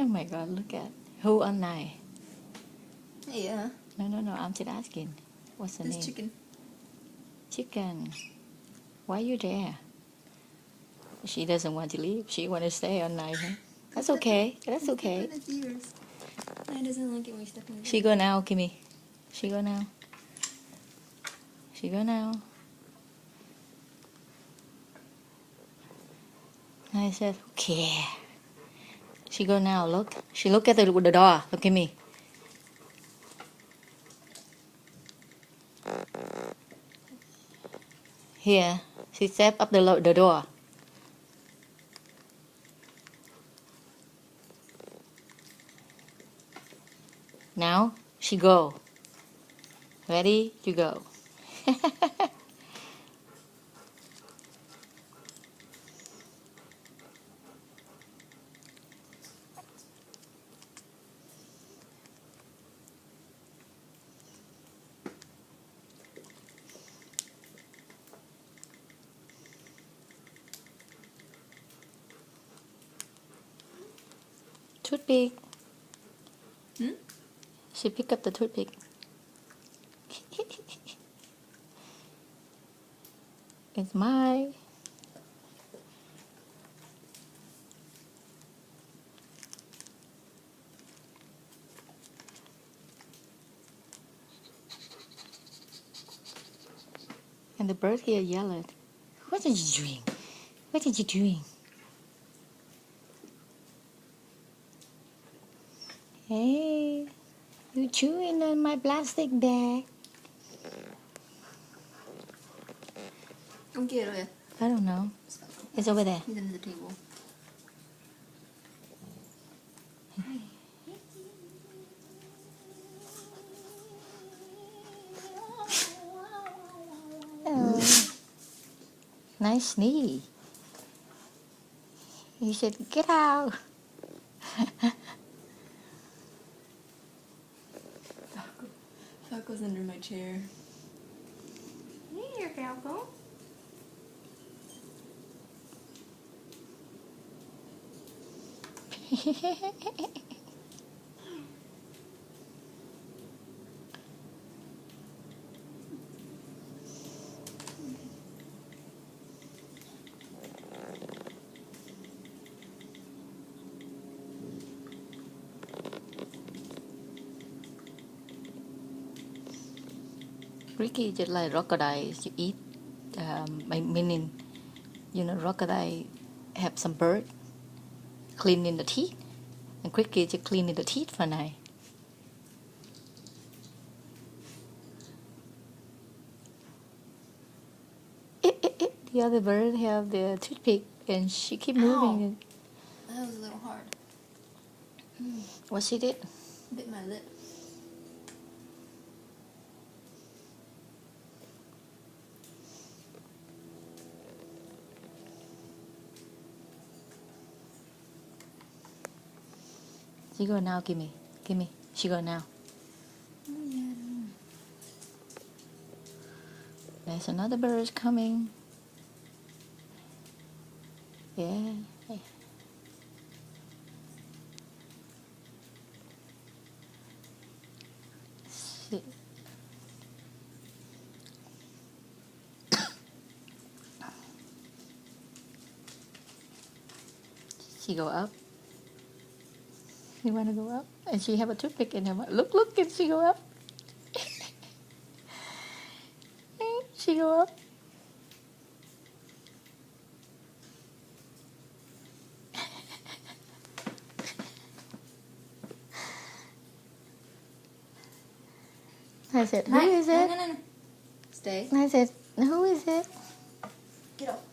Oh my God, look at who on nine. Yeah. No, I'm just asking. What's the This name? chicken. Chicken. Why you there? She doesn't want to leave. She want to stay all night, huh? That's okay. That's okay. Step on its ears. It doesn't like it when you step on its She ears. go now, Kimmy. She go now. She go now. I said, okay. She go now. Look. She look at the door. Look at me. Here. She step up the door. Now she go. Ready to go. Toothpick. She pick up the toothpick. It's mine. And the bird here yelled, "What are you doing? What are you doing?" Hey, you chewing on my plastic bag. Ông kia rồi à? I don't know. It's over there. He's under the table. Oh, nice sneeze. He said, "Get out." Falco's under my chair. Here, Falco. Ricky just like crocodile. You eat. Meaning, crocodile have some bird cleaning the teeth, and Ricky just cleaning the teeth for night. The other bird have the toothpick, and she keep moving it. That was a little hard. What she did? Bit my lip. She go now, gimme. She go now. Oh, yeah. There's another bird coming. Yeah. She go up. You want to go up? And she have a toothpick in her mouth. Look, and she go up. She go up. I said, who is it? No. Stay. I said, who is it? Get up.